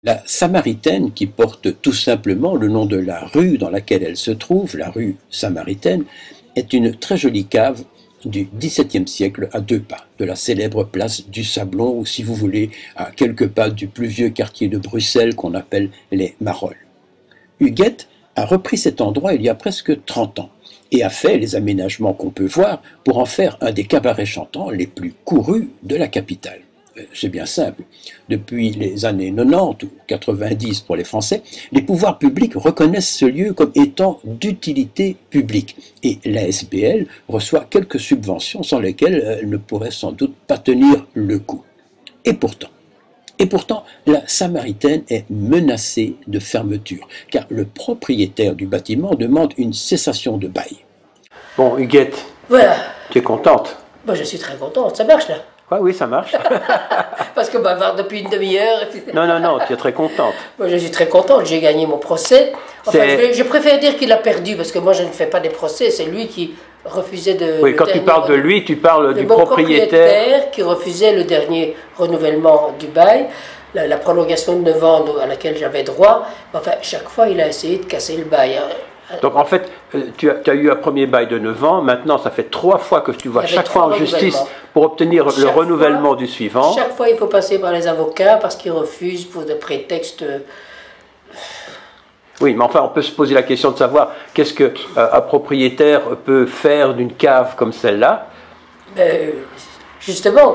La Samaritaine, qui porte tout simplement le nom de la rue dans laquelle elle se trouve, la rue Samaritaine, est une très jolie cave du XVIIe siècle à 2 pas de la célèbre place du Sablon, ou si vous voulez, à quelques pas du plus vieux quartier de Bruxelles qu'on appelle les Marolles. Huguette a repris cet endroit il y a presque 30 ans et a fait les aménagements qu'on peut voir pour en faire un des cabarets chantants les plus courus de la capitale. C'est bien simple. Depuis les années 90 ou 90 pour les Français, les pouvoirs publics reconnaissent ce lieu comme étant d'utilité publique. Et l'ASBL reçoit quelques subventions sans lesquelles elle ne pourrait sans doute pas tenir le coup. Et pourtant, la Samaritaine est menacée de fermeture, car le propriétaire du bâtiment demande une cessation de bail. Bon, Huguette, Voilà. tu es contente? Bon, je suis très contente. Ça marche là. Ouais, oui, ça marche. Parce que bavard depuis une demi-heure. Non, tu es très contente. Moi, je suis très contente. J'ai gagné mon procès. Enfin, je préfère dire qu'il a perdu parce que moi, je ne fais pas des procès. C'est lui qui refusait de. Oui, quand tu parles de lui, tu parles du propriétaire qui refusait le dernier renouvellement du bail, la prolongation de 9 ans à laquelle j'avais droit. Enfin, chaque fois, il a essayé de casser le bail. Donc en fait, tu as eu un premier bail de 9 ans, maintenant ça fait 3 fois que tu vas chaque fois en justice pour obtenir le renouvellement du suivant. Chaque fois il faut passer par les avocats parce qu'ils refusent pour des prétextes. Oui, mais enfin on peut se poser la question de savoir qu'est-ce qu'un propriétaire peut faire d'une cave comme celle-là. Justement,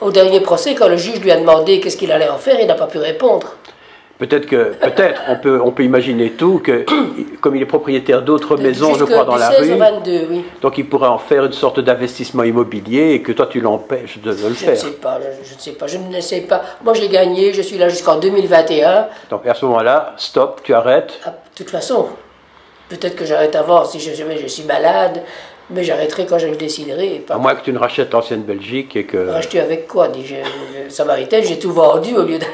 au dernier procès, quand le juge lui a demandé qu'est-ce qu'il allait en faire, il n'a pas pu répondre. Peut-être on peut imaginer tout, que comme il est propriétaire d'autres maisons, je crois, dans la rue, 22, oui. Donc il pourrait en faire une sorte d'investissement immobilier et que toi tu l'empêches de le faire. Je ne sais pas, je ne sais pas. Moi j'ai gagné, je suis là jusqu'en 2021. Donc à ce moment-là, stop, tu arrêtes. De toute façon, peut-être que j'arrête avant si je suis malade, mais j'arrêterai quand je le déciderai. À moins que tu ne rachètes l'ancienne Belgique et que... Racheter avec quoi? Samaritaine, j'ai tout vendu au lieu de...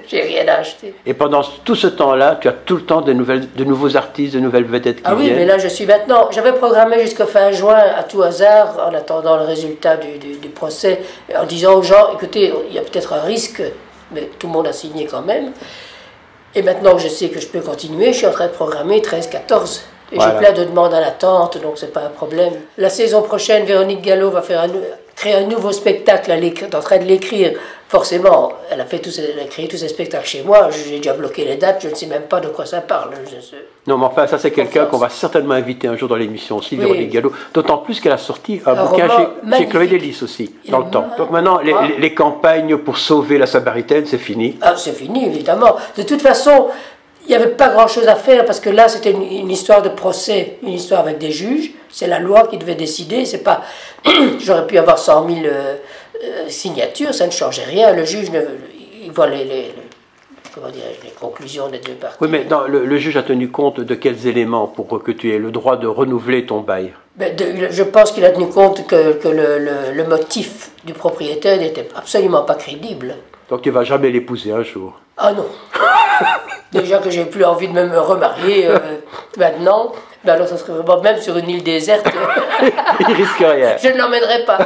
j'ai rien acheté. Et pendant tout ce temps-là, tu as tout le temps de nouveaux artistes, de nouvelles vedettes qui viennent. Ah oui, mais là je suis maintenant... J'avais programmé jusqu'à fin juin, à tout hasard, en attendant le résultat du procès, en disant aux gens, écoutez, il y a peut-être un risque, mais tout le monde a signé quand même. Et maintenant que je sais que je peux continuer, je suis en train de programmer 13-14. Et voilà. J'ai plein de demandes à l'attente, donc c'est pas un problème. La saison prochaine, Véronique Gallo va créer un nouveau spectacle. Elle est en train de l'écrire. Forcément, elle a créé tous ces spectacles chez moi. J'ai déjà bloqué les dates, je ne sais même pas de quoi ça parle. Non, mais enfin, ça c'est quelqu'un qu'on va certainement inviter un jour dans l'émission aussi, Véronique Gallo. D'autant plus qu'elle a sorti un bouquin chez Chloé Delis aussi, dans le temps. Donc maintenant, les campagnes pour sauver la Samaritaine, c'est fini. Ah, c'est fini, évidemment. De toute façon... Il n'y avait pas grand-chose à faire parce que là, c'était une histoire de procès, une histoire avec des juges. C'est la loi qui devait décider. C'est pas. J'aurais pu avoir 100 000 signatures, ça ne changeait rien. Le juge, il voit les conclusions des deux parties. Oui, mais le juge a tenu compte de quels éléments pour que tu aies le droit de renouveler ton bail? Je pense qu'il a tenu compte que le motif du propriétaire n'était absolument pas crédible. Donc tu ne vas jamais l'épouser un jour? Ah non. Déjà que j'ai plus envie de me remarier maintenant, ben alors ça serait vraiment même sur une île déserte. Il risque rien. Je ne l'emmènerai pas.